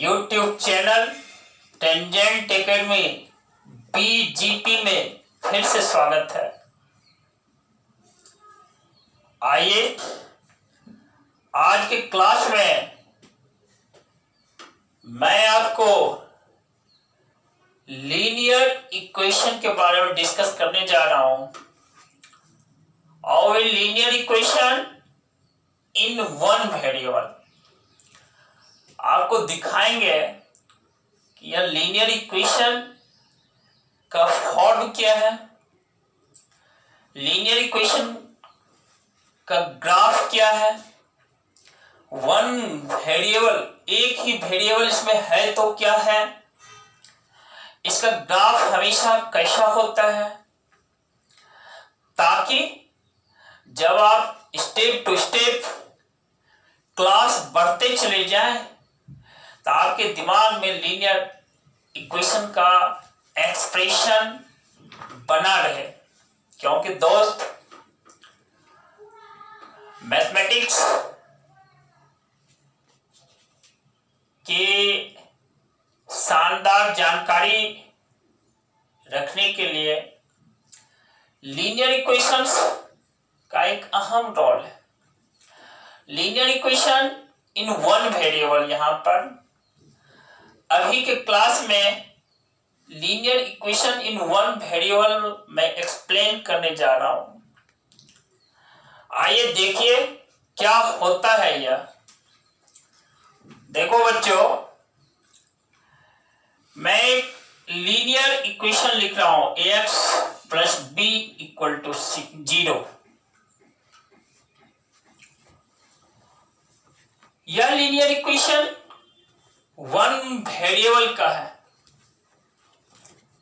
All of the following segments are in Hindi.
YouTube channel tangent academy BGP में फिर से स्वागत है। आइए आज के क्लास में मैं आपको लीनियर इक्वेशन के बारे में डिस्कस करने जा रहा हूं और linear equation in one variable आपको दिखाएंगे कि यह लीनियर इक्वेशन का फॉर्म क्या है, लीनियर इक्वेशन का ग्राफ क्या है। वन वेरिएबल, एक ही वेरिएबल इसमें है तो क्या है, इसका ग्राफ हमेशा कैसा होता है, ताकि जब आप स्टेप टू स्टेप क्लास बढ़ते चले जाएं तो आपके दिमाग में लीनियर इक्वेशन का एक्सप्रेशन बना रहे। क्योंकि दोस्त, मैथमेटिक्स के शानदार जानकारी रखने के लिए लीनियर इक्वेशंस का एक अहम रोल है। Linear equation in one variable, यहां पर अभी के क्लास में linear equation in one variable मैं एक्सप्लेन करने जा रहा हूं। आइए देखिए क्या होता है यह। देखो बच्चों, मैं एक लीनियर इक्वेशन लिख रहा हूं, ax plus b equal to 0। यह लीनियर इक्वेशन वन वेरिएबल का है।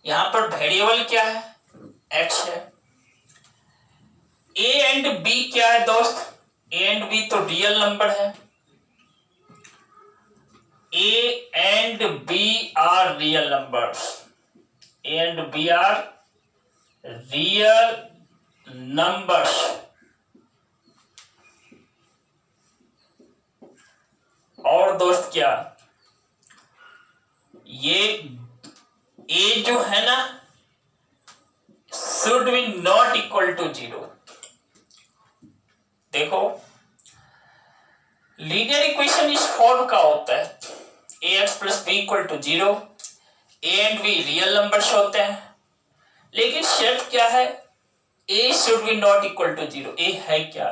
यहां पर वेरिएबल क्या है, x है। a एंड b क्या है दोस्त, a एंड b तो रियल नंबर है। a and b are real numbers, a and b are real numbers. और दोस्त क्या, ये a जो है ना, should be not equal to 0। देखो, लीनियर इक्वेशन इस फॉर्म का होता है, ax plus b equal to 0। a and b real numbers होते हैं, लेकिन शर्त क्या है, a should be not equal to 0। a है क्या,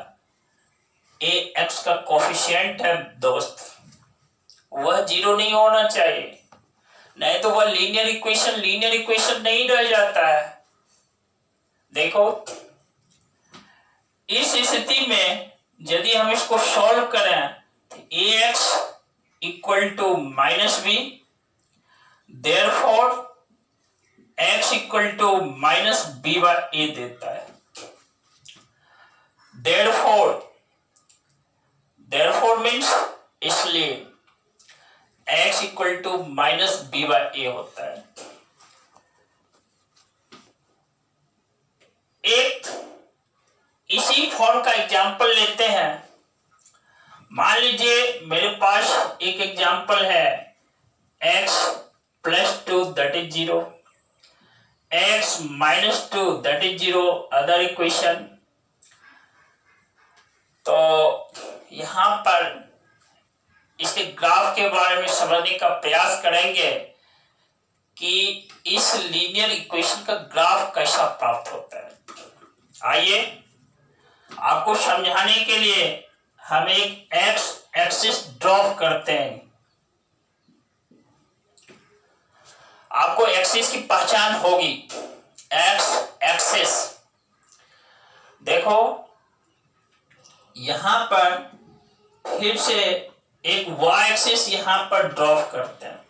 a x का कोफिशिएंट है दोस्त, वह 0 नहीं होना चाहिए, नहीं तो वह लीनियर इक्वेशन नहीं रह जाता है। देखो, इस स्थिति में यदि हम इसको सॉल्व करें तो ax equal to minus B, therefore x equal to minus B by A देता है। देयरफॉर मीन्स इसलिए x equal to minus B by A होता है। एक इसी फॉर्म का एग्जांपल लेते हैं। मान लीजिए मेरे पास एक एग्जांपल है, x plus 2 that is 0, x minus 2 that is 0, other equation. तो यहां पर इसके ग्राफ के बारे में समझने का प्रयास करेंगे कि इस लीनियर इक्वेशन का ग्राफ कैसा प्राप्त होता है। आइए आपको समझाने के लिए हम एक एक्स एक्सिस ड्रॉप करते हैं। आपको एक्सिस की पहचान होगी, एक्स एक्सिस। देखो, यहां पर फिर से एक y एक्सिस यहां पर ड्रॉप करते हैं।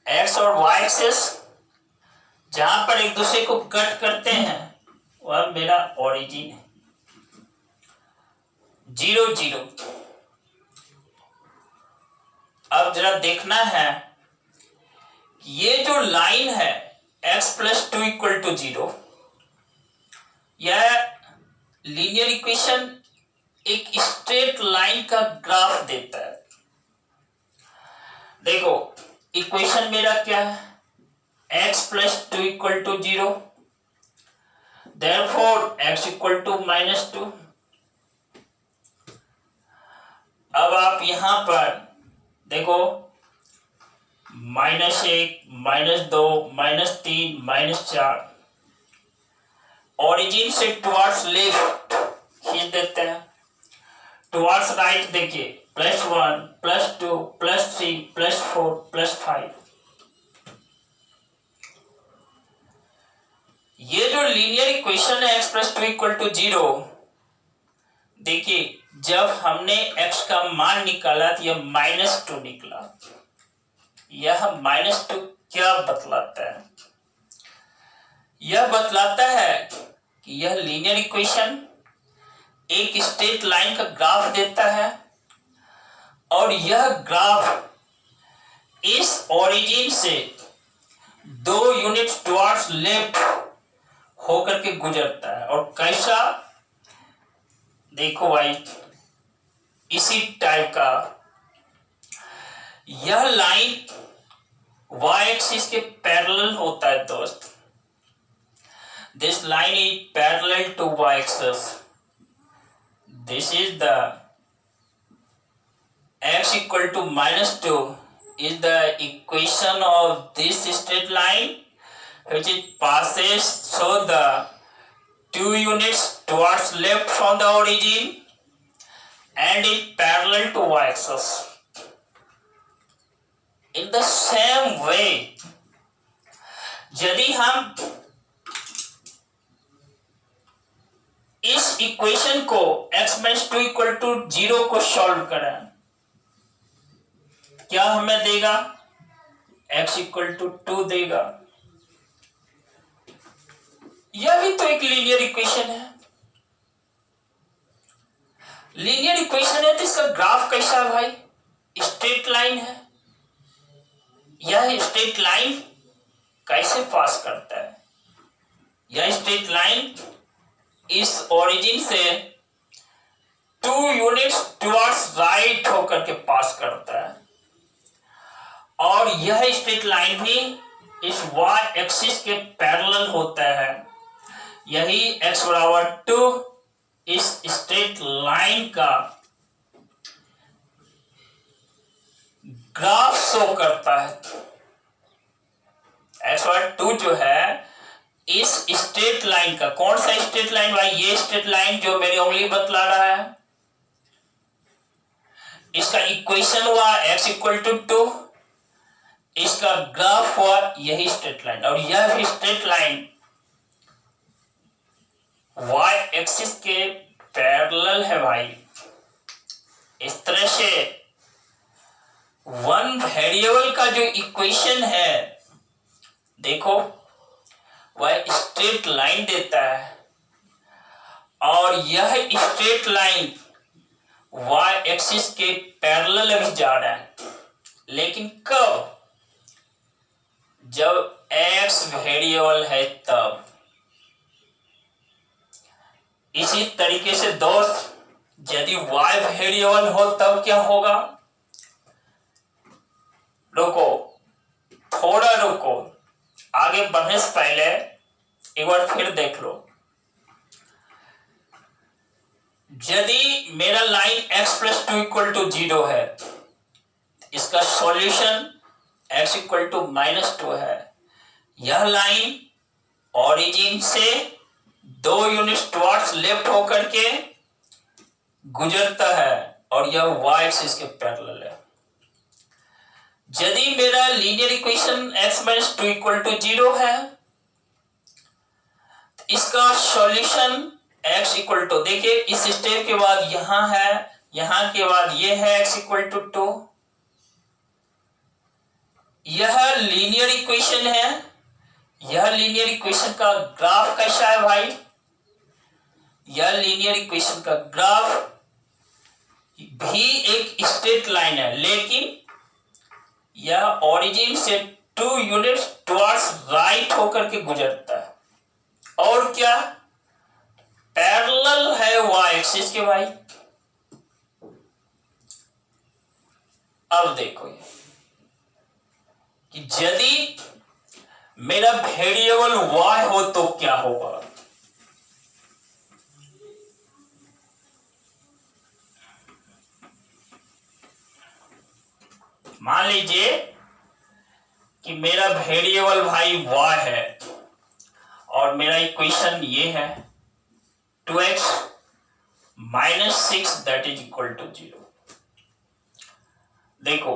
x और y एक्सिस जहां पर एक दूसरे को कट करते हैं वह मेरा ओरिजिन है, 0 0। अब जरा देखना है, ये जो लाइन है x प्लस 2 इक्वल टू 0, यह लीनियर इक्वेशन एक स्ट्रेट लाइन का ग्राफ देता है। देखो इक्वेशन मेरा क्या है, x plus 2 equal to 0, therefore x equal to -2। अब आप यहां पर देखो -1, -2, -3, -4 ओरिजिन से टुवर्ड्स लेफ्ट खींच देते हैं, टुवर्ड्स राइट देखिए +1, +2, +3, +4, +5। ये जो लीनियर इक्वेशन है x प्लस 2 इक्वल टू 0, देखिए जब हमने x का मान निकाला तो यह -2 निकला। यह -2 क्या बतलाता है? यह बतलाता है कि यह लीनियर इक्वेशन एक स्ट्रेट लाइन का ग्राफ देता है और यह ग्राफ इस ओरिजिन से 2 यूनिट टुवर्ड्स लेफ्ट होकर के गुजरता है। और कैसा, देखो भाई इसी टाइप का यह लाइन y एक्सिस के पैरेलल होता है दोस्त। This line is parallel to y axis. This is the x equal to -2 is the equation of this straight line which it passes through the 2 units towards left from the origin and is parallel to y axis. In the same way, यदि हम इस इक्वेशन को x - 2 इक्वल टू 0 को सॉल्व करें, क्या हमें देगा? x इक्वल टू 2 देगा। यह भी तो एक लीनियर इक्वेशन है। लीनियर इक्वेशन है तो इसका ग्राफ कैसा है भाई? स्ट्रेट लाइन है। यह स्ट्रेट लाइन कैसे पास करता है? यह स्ट्रेट लाइन इस ओरिजिन से 2 यूनिट्स टुवर्ड्स राइट होकर के पास करता है और यह स्ट्रेट लाइन भी इस y एक्सिस के पैरेलल होता है। यही x बराबर 2 इस स्ट्रेट लाइन का ग्राफ शो करता है। x बराबर 2 जो है इस स्ट्रेट लाइन का, कौन सा स्ट्रेट लाइन भाई? ये स्ट्रेट लाइन जो मेरी उंगली बतला रहा है, इसका इक्वेशन हुआ x इक्वल टू 2, इसका ग्राफ हुआ यही स्ट्रेट लाइन और यह भी स्ट्रेट लाइन y एक्सिस के पैरेलल है भाई। इस तरह से वन वेरिएबल का जो इक्वेशन है, देखो वह स्ट्रेट लाइन देता है और यह स्ट्रेट लाइन y एक्सिस के पैरेलल अभी जा रहा है, लेकिन कब? जब x वेरिएबल है तब। इसी तरीके से दोस्त यदि y वेरिएबल हो तब क्या होगा? रुको, थोड़ा रुको, आगे बढ़ने से पहले एक बार फिर देख लो। यदि मेरा line x plus 2 equal to 0 है, इसका सॉल्यूशन x इक्वल टू -2 है। यह लाइन ओरिजिन से 2 यूनिट टुवर्ड्स लेफ्ट होकर के गुजरता है और यह y एक्सिस के पैरेलल है। यदि मेरा linear equation x - 2 equal to 0 है, इसका सॉल्यूशन x इक्वल टू, देखिए इस स्टेप के बाद यहां है, यहां के बाद ये है x इक्वल टू 2। यह लीनियर इक्वेशन है। यह लीनियर इक्वेशन का ग्राफ कैसा है भाई? यह लीनियर इक्वेशन का ग्राफ भी एक स्ट्रेट लाइन है, लेकिन यह ओरिजिन से 2 यूनिट्स टुवर्ड्स राइट होकर के गुजरता है और क्या? पैरेलल है y एक्सिस के भाई। अब देखो ये कि यदि मेरा वेरिएबल y हो तो क्या होगा। मान लीजिए कि मेरा वेरिएबल भाई y है और मेरा इक्वेशन ये है 2x - 6 that is equal to 0। देखो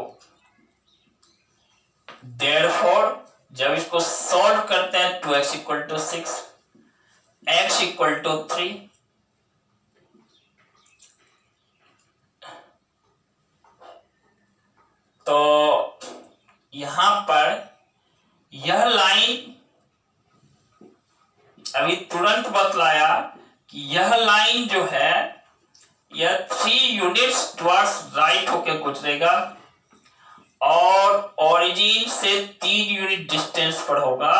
देयरफॉर जब इसको सॉल्व करते हैं 2x equal to 6, x equal to 3, तो यहां पर यह लाइन अभी तुरंत बतलाया कि यह लाइन जो है यह 3 यूनिट्स टुवर्ड्स राइट होके गुजरेगा और ओरिजिन से 3 यूनिट डिस्टेंस पर होगा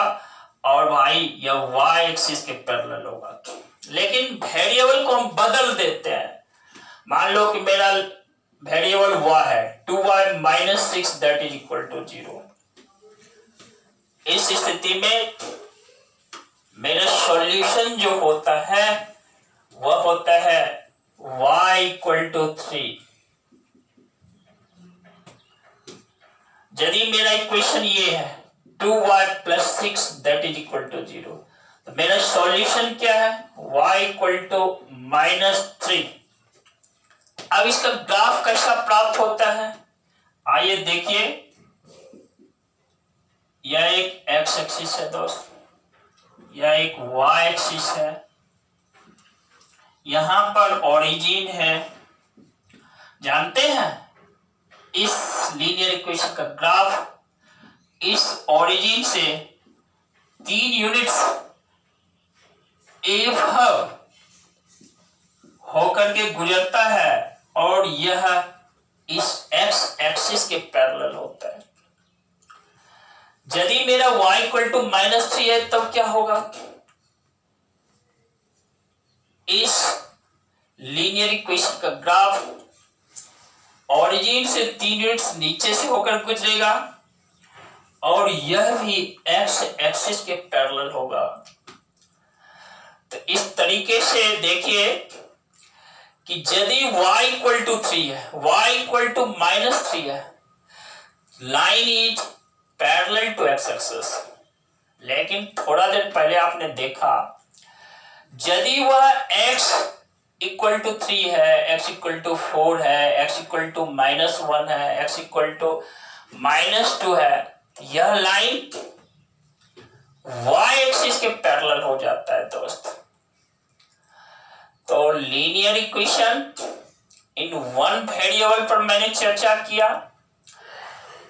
और भाई यह y एक्सिस के पैरेलल होगा। लेकिन वेरिएबल को हम बदल देते हैं। मान लो कि मेरा वेरिएबल y है 2y - 6 that is equal to 0। इस स्थिति में मेरा सॉल्यूशन जो होता है वह होता है y इक्वल टू 3। यदि मेरा इक्वेशन ये है 2y + 6 that is equal to 0, तो मेरा सॉल्यूशन क्या है y इक्वल टू -3। अब इसका ग्राफ कैसा प्राप्त होता है आइए देखिए। यह एक x एक्सिस है दोस्त, यह एक y एक्सिस है, यहां पर ओरिजिन है। जानते हैं इस लीनियर इक्वेशन का ग्राफ इस ओरिजिन से 3 यूनिट्स एव होकर के गुजरता है और यह इस x एक्सिस के पैरेलल होता है। यदि मेरा y इक्वल टू -3 है तब क्या होगा। इस लीनियर इक्वेशन का ग्राफ ओरिजिन से 3 यूनिट्स नीचे से होकर गुजरेगा और यह भी x एक्सिस के पैरेलल होगा। तो इस तरीके से देखिए कि यदि y इक्वल टू 3 है, y इक्वल टू -3 है, line is parallel to x axis. लेकिन थोड़ा देर पहले आपने देखा यदि वह x इक्वल टू 3 है, x इक्वल टू 4 है, x इक्वल टू -1 है, x इक्वल टू -2 है, यह लाइन y एक्सिस के पैरेलल हो जाता है दोस्त। तो linear equation in one variable पर मैंने चर्चा किया।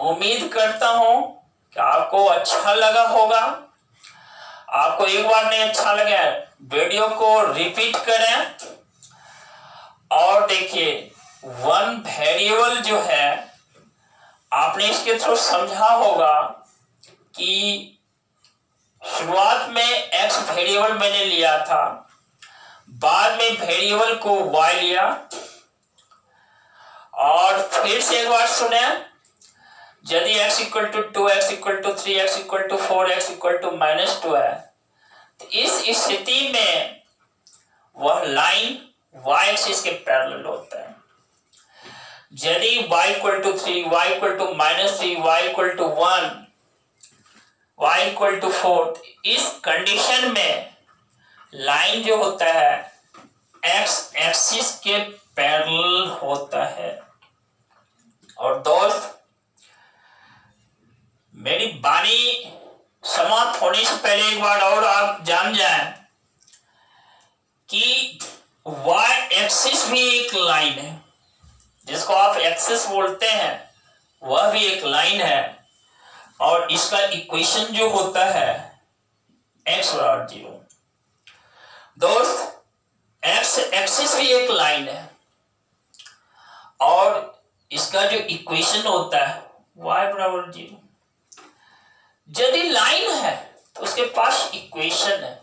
उम्मीद करता हूं कि आपको अच्छा लगा होगा। आपको एक बार नहीं अच्छा लगे वीडियो को रिपीट करें और देखिए वन वेरिएबल जो है आपने इसके थ्रू समझा होगा कि शुरुआत में x वेरिएबल मैंने लिया था, बाद में वेरिएबल को y लिया और फिर से एक बार सुने यदि x equal to 2, x equal to 3, x equal to 4, x equal to -2 है तो इस स्थिति में वह लाइन y एक्सिस के पैरेलल होता है। यदि y equal to 3, y equal to -3, y equal to 1, y equal to 4, इस कंडीशन में लाइन जो होता है x एक्सिस के पैरेलल होता है। और दोस्त मेरी बानी समाप्त होने से पहले एक बार और आप जान जाएं कि y एक्सिस भी एक लाइन है, जिसको आप एक्सिस बोलते हैं वह भी एक लाइन है और इसका इक्वेशन जो होता है x बराबर 0। दोस्त x एक्सिस भी एक लाइन है और इसका जो इक्वेशन होता है y बराबर 0। यदि लाइन है तो उसके पास इक्वेशन है।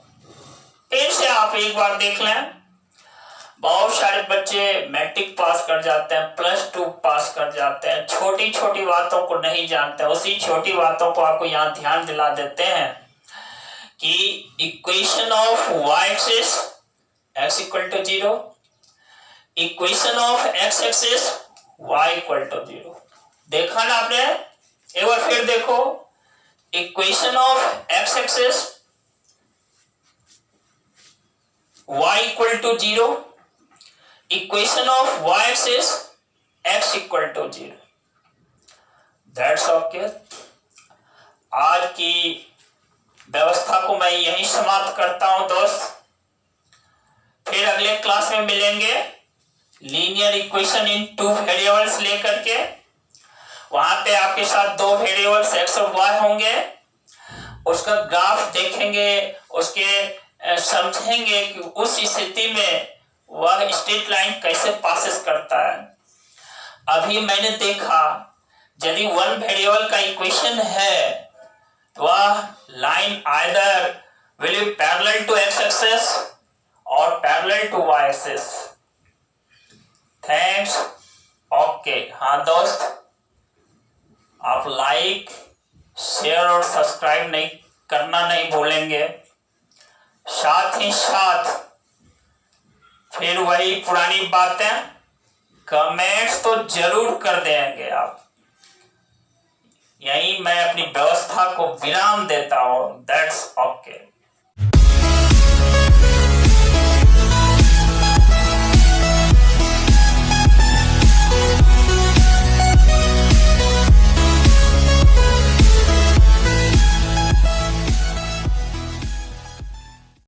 फिर से आप एक बार देख लें, बहुत सारे बच्चे मैट्रिक पास कर जाते हैं, +2 पास कर कर जाते हैं, छोटी छोटी बातों को नहीं जानते। उसी छोटी बातों को आपको यहाँ ध्यान दिला देते हैं कि equation of y axis x equal to 0, equation of x axis y equal to 0। देखा ना आपने? एक बार फिर देखो, equation of x axis y equal to 0, equation of y axis x equal to 0। That's okay. आज की व्यवस्था को मैं यहीं समाप्त करता हूं दोस्त। फिर अगले क्लास में मिलेंगे लीनियर इक्वेशन इन 2 वेरिएबल्स लेकर के। वहां पे आपके साथ 2 वेरिएबल्स x और y होंगे, उसका ग्राफ देखेंगे, उसके समझेंगे कि उस स्थिति में वह स्ट्रेट लाइन कैसे पासेस करता है। अभी मैंने देखा यदि 1 वेरिएबल का इक्वेशन है तो वह line either will be parallel to x axis और parallel to y axis. Thanks. Okay. हाँ दोस्त, आप लाइक, शेयर और सब्सक्राइब नहीं करना नहीं भूलेंगे। साथ ही साथ फिर वही पुरानी बातें, कमेंट्स तो जरूर कर देंगे आप। यही मैं अपनी व्यवस्था को विराम देता हूं। That's okay.